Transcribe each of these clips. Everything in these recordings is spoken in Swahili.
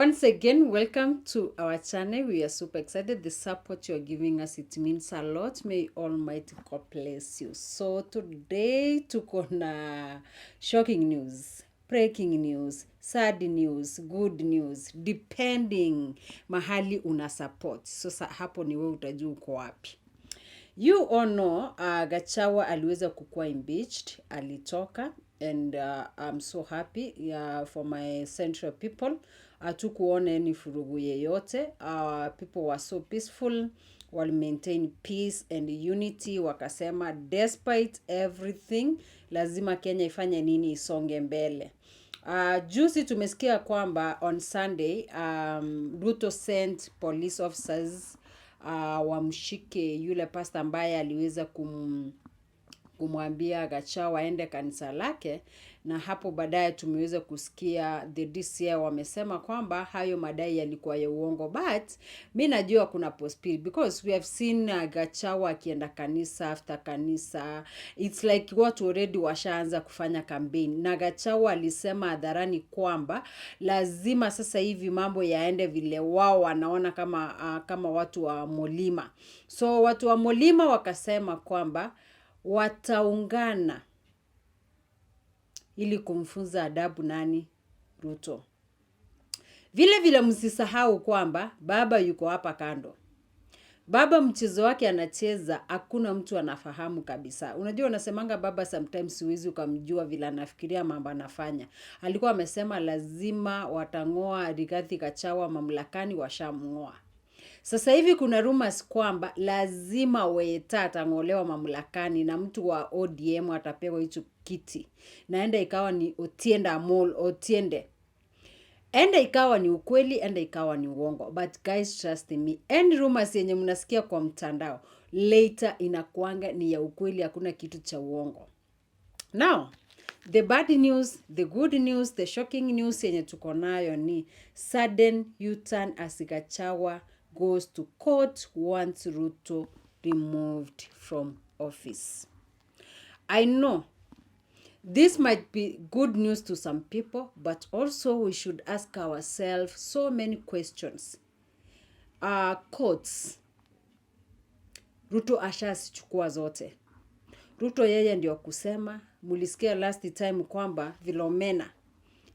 Once again, welcome to our channel. We are super excited. The support you're giving us, it means a lot. May Almighty God bless you. So today tuko na shocking news, breaking news, sad news, good news, depending mahali una support. So hapo ni wewe utajua uko wapi. You all know Gachagua aliweza kukua impeached, alitoka, and I'm so happy for my central people. Hatukuona any furugu yeyote. People were so peaceful, wali maintain peace and unity, wakasema despite everything lazima Kenya ifanye nini, isonge mbele. Juzi tumesikia kwamba on Sunday RUTO sent police officers wamshike yule pastor ambaye aliweza kumwambia Gachagua aende kanisa lake, na hapo baadaye tumeweza kusikia the DCI wamesema kwamba hayo madai yalikuwa ya uongo, but mimi najua kuna possibility because we have seen Gachagua akienda kanisa after kanisa. It's like watu already washaanza kufanya campaign, na Gachagua alisema hadharani kwamba lazima sasa hivi mambo yaende vile wao wanaona kama watu wa Molima. So watu wa Molima wakasema kwamba wataungana ili kumfunza adabu nani? Ruto. Vile vile msisahau kwamba baba yuko hapa kando. Baba mchezo wake anacheza, hakuna mtu anafahamu kabisa. Unajua unasemanga baba sometimes huwezi ukamjua vile anafikiria mambo anafanya. Alikuwa amesema lazima watangoa Rigathi Gachagua mamlakani, washamngoa. Sasa hivi kuna rumors kwamba lazima Weta atang'olewa mamlakani na mtu wa ODM atapewa hicho kiti. Naenda ikawa ni Otiende. Enda ikawa ni ukweli, enda ikawa ni uongo. But guys, trust me. Any rumors yenye mnasikia kwa mtandao, later inakuanga ni ya ukweli, hakuna kitu cha uongo. Now, the bad news, the good news, the shocking news yenye tuko nayo ni sudden U-turn as Gachagua goes to court once RUTO removed from office. I know this might be good news to some people, but also we should ask ourselves so many questions. Courts, RUTO ashazichukua zote. RUTO yeye ndio kusema, mulisikia last time kwamba Vilomena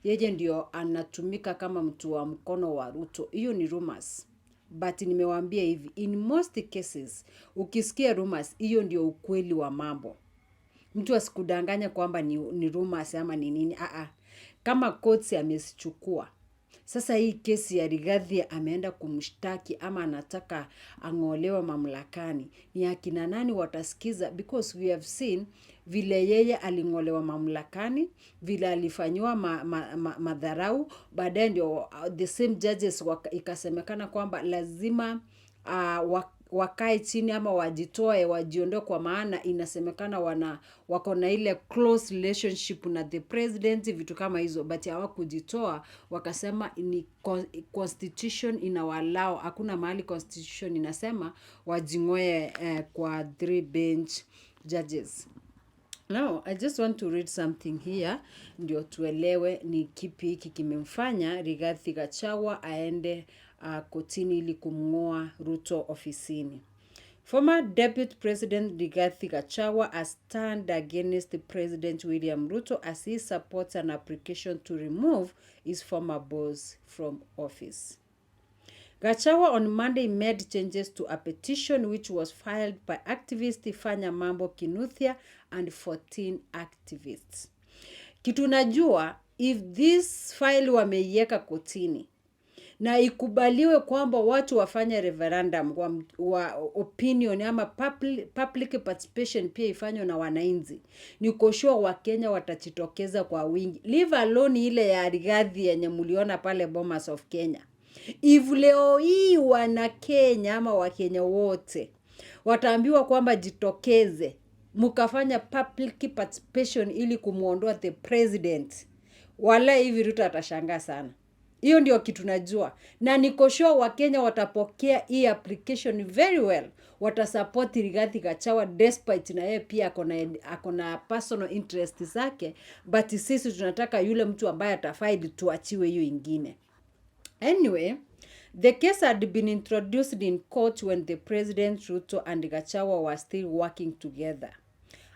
yeye ndio anatumika kama mtu wa mkono wa RUTO. Hiyo ni rumors. But nimewaambia hivi, in most cases, ukisikia rumors, hiyo ndio ukweli wa mambo. Mtu asikudanganya kwamba ni rumors ama ni nini. Kama courts amesichukua. Sasa hii kesi ya Rigathi ameenda kumshtaki ama anataka ang'olewa mamlakani, ni akina nani watasikiza? Because we have seen vile yeye aling'olewa mamlakani, vile alifanywa madharau, baadaye ndio the same judges ikasemekana kwamba lazima wakae chini ama wajitoe, wajiondoe, kwa maana inasemekana wako na ile close relationship na the president, vitu kama hizo, but hawakujitoa. Wakasema ni constitution inawalao, hakuna mahali constitution inasema wajingoe kwa 3 bench judges. Now, I just want to read something here, ndio tuelewe ni kipi hiki kimemfanya Rigathi Gachagua aende kotini ili kumng'oa RUTO ofisini. Former Deputy President Rigathi Gachagua has turned against President William Ruto as he supports an application to remove his former boss from office. Gachagua on Monday made changes to a petition which was filed by activist Fanya Mambo Kinuthia and 14 activists. Kitu najua, if this file wameiweka kotini na ikubaliwe kwamba watu wafanye referendum wa opinion ama public participation pia ifanywe na wananchi, niko sure Wakenya watajitokeza kwa wingi. Leave alone ile ya Rigathi yenye mliona pale Bomas of Kenya. If leo hii wana Kenya ama Wakenya wote wataambiwa kwamba jitokeze mukafanya public participation ili kumuondoa the president, wala hivi Ruto atashangaa sana. Hiyo ndio kitu najua, na niko sure Wakenya watapokea hii application very well, watasupport Rigathi Gachagua despite na yeye pia akona personal interest zake, but sisi tunataka yule mtu ambaye atafile tuachiwe hiyo ingine. Anyway, the case had been introduced in court when the President Ruto and Gachagua were still working together.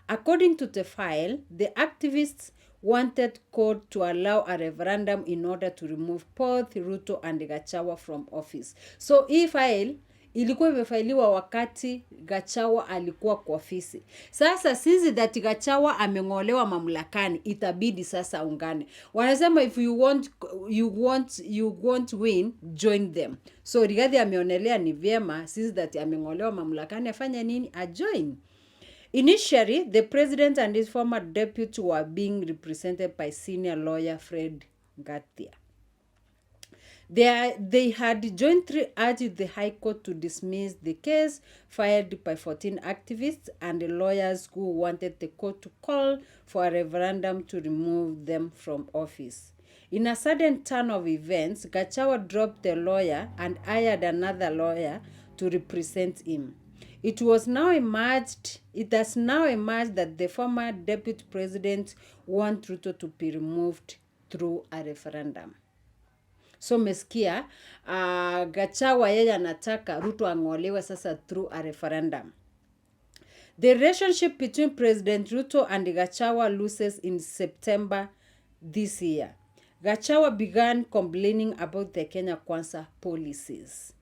According to the file, the activists wanted court to allow a referendum in order to remove both Ruto and Gachagua from office. So hii file ilikuwa imefailiwa wakati Gachagua alikuwa kwa ofisi. Sasa since that Gachagua ameng'olewa mamlakani, itabidi sasa ungane. Wanasema if you want win, join them. So Rigathi ameonelea ni vyema since that ameng'olewa mamlakani afanye nini? Ajoin. Initially, the president and his former deputy were being represented by senior lawyer Fred Gatia. They had jointly urged the High Court to dismiss the case filed by 14 activists and the lawyers who wanted the court to call for a referendum to remove them from office. In a sudden turn of events, Gachagua dropped the lawyer and hired another lawyer to represent him. It has now emerged that the former deputy president wants Ruto to be removed through a referendum. So meskia, Gachagua yeye anataka Ruto ang'olewe sasa through a referendum. The relationship between President Ruto and Gachagua loses in September this year. Gachagua began complaining about the Kenya Kwanza policies.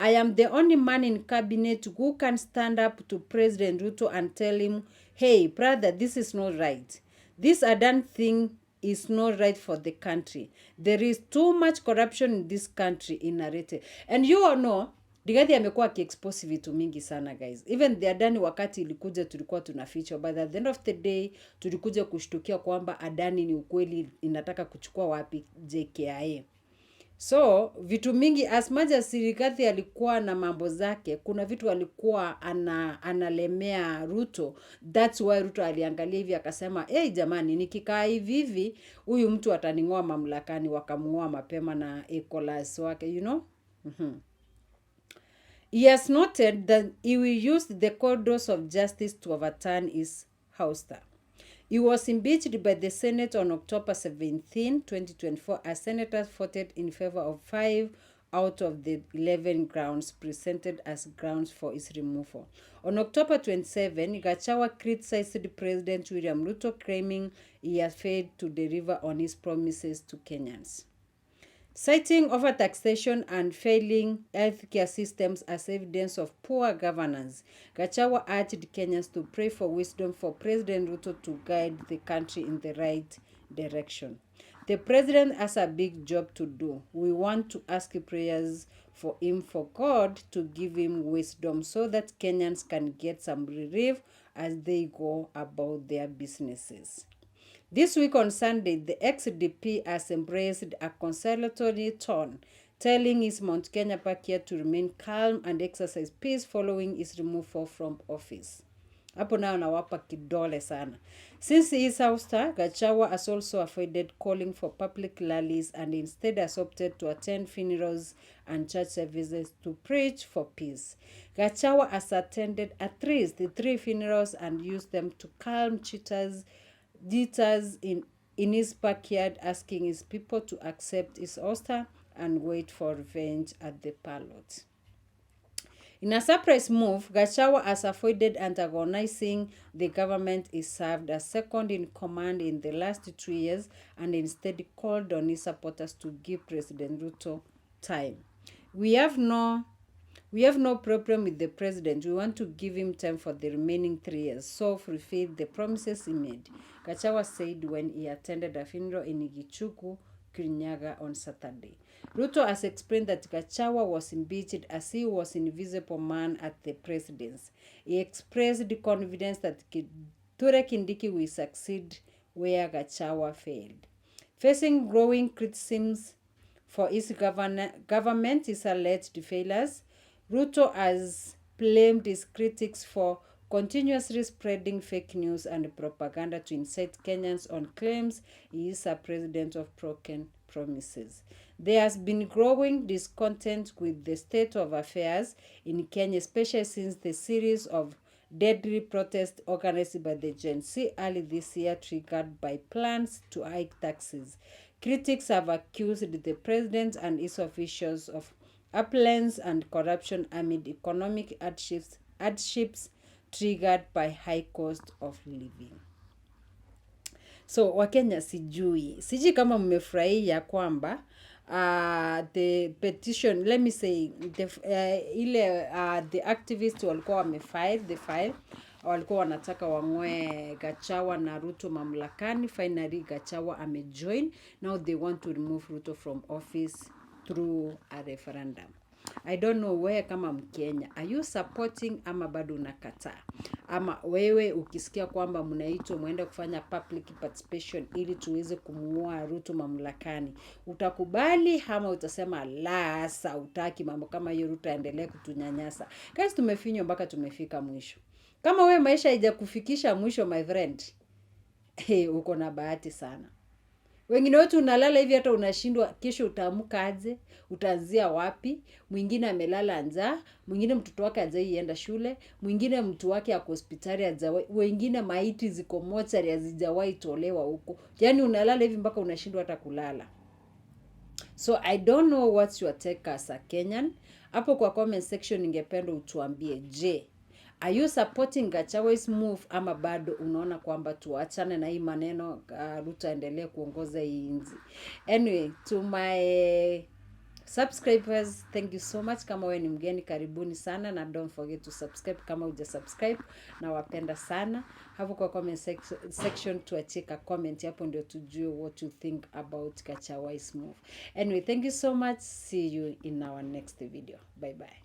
I am the only man in cabinet who can stand up to President Ruto and tell him, hey, brother, this is not right. This Adan thing is not right for the country. There is too much corruption in this country in narrative. And you all know, Rigathi amekuwa akiexpose vitu mingi sana guys. Even the Adani wakati ilikuja tulikuwa tunaficha, but at the end of the day tulikuja kushtukia kwamba Adani ni ukweli inataka kuchukua wapi JKIA. So, vitu mingi, as much as Rigathi alikuwa na mambo zake, kuna vitu alikuwa analemea Ruto. That's why Ruto aliangalia hivi akasema, hey jamani, nikikaa hivi, huyu mtu ataning'oa mamlakani, wakamng'oa mapema na ecolas wake, you know? He has noted that he will use the corridors of justice to overturn his ouster. He was impeached by the Senate on October 17, 2024, as senators voted in favor of 5 out of the 11 grounds presented as grounds for his removal. On October 27, Gachagua criticized President William Ruto, claiming he has failed to deliver on his promises to Kenyans. Citing overtaxation and failing healthcare systems as evidence of poor governance, Gachagua urged Kenyans to pray for wisdom for President Ruto to guide the country in the right direction. The president has a big job to do. We want to ask prayers for him, for God to give him wisdom so that Kenyans can get some relief as they go about their businesses. This week on Sunday, the ex-DP has embraced a conciliatory tone, telling his Mount Kenya backyard to remain calm and exercise peace following his removal from office. Hapo nayo nawapa kidole sana. Since his ouster, Gachagua has also avoided calling for public rallies and instead has opted to attend funerals and church services to preach for peace. Gachagua has attended at least 3 funerals and used them to calm jitters in his backyard, asking his people to accept his ouster and wait for revenge at the ballot. In a surprise move, Gachagua has avoided antagonizing the government he served as second in command in the last 2 years and instead called on his supporters to give President Ruto time. We have no problem with the president. We want to give him time for the remaining 3 years, so fulfill the promises he made, Gachagua said when he attended a funeral in Gichuku, Kirinyaga on Saturday. Ruto has explained that Gachagua was impeached as he was an invisible man at the presidency. He expressed the confidence that Kithure Kindiki will succeed where Gachagua failed. Facing growing criticisms for his government, his alleged failures, Ruto has blamed his critics for continuously spreading fake news and propaganda to incite Kenyans on claims he is a president of broken promises. There has been growing discontent with the state of affairs in Kenya, especially since the series of deadly protests organized by the Gen Z early this year triggered by plans to hike taxes. Critics have accused the president and his officials of opulence and corruption amid economic hardships triggered by high cost of living. So Wakenya, sijui kama mmefurahia kwamba the petition, let me say the activists walikuwa wamefile walikuwa wanataka wang'oe Gachagua na Ruto mamlakani. Finally Gachagua amejoin. Now they want to remove Ruto from office through a referendum. I don't know wewe kama Mkenya, are you supporting ama bado unakataa? Ama wewe ukisikia kwamba mnaitwa muende kufanya public participation ili tuweze kumuua Ruto mamlakani, utakubali ama utasema la, sasa utaki mambo kama hiyo, Ruto aendelee kutunyanyasa? Guys, tumefinywa mpaka tumefika mwisho. Kama wewe maisha haijakufikisha mwisho, my friend, uko na bahati sana. Wengine wetu unalala hivi hata unashindwa kesho utaamka aje, utaanzia wapi? Mwingine amelala njaa, mwingine mtoto wake hajaienda shule, mwingine mtu wake ako hospitali hajawahi, wengine maiti ziko mochari hazijawahi tolewa huko. Yaani unalala hivi mpaka unashindwa hata kulala. So I don't know what's your take as a Kenyan. Hapo kwa comment section ningependa utuambie, je, are you supporting Gachagua's move ama bado unaona kwamba tuachane na hii maneno, Ruto aendelee kuongoza hii nchi? Anyway, to my subscribers, thank you so much. Kama wewe ni mgeni, karibuni sana, na don't forget to subscribe kama hujasubscribe, na wapenda sana. Hapo kwa comment section tuachika comment, hapo ndio tujue what you think about Gachagua's move. Anyway, thank you so much. See you in our next video. Bye bye.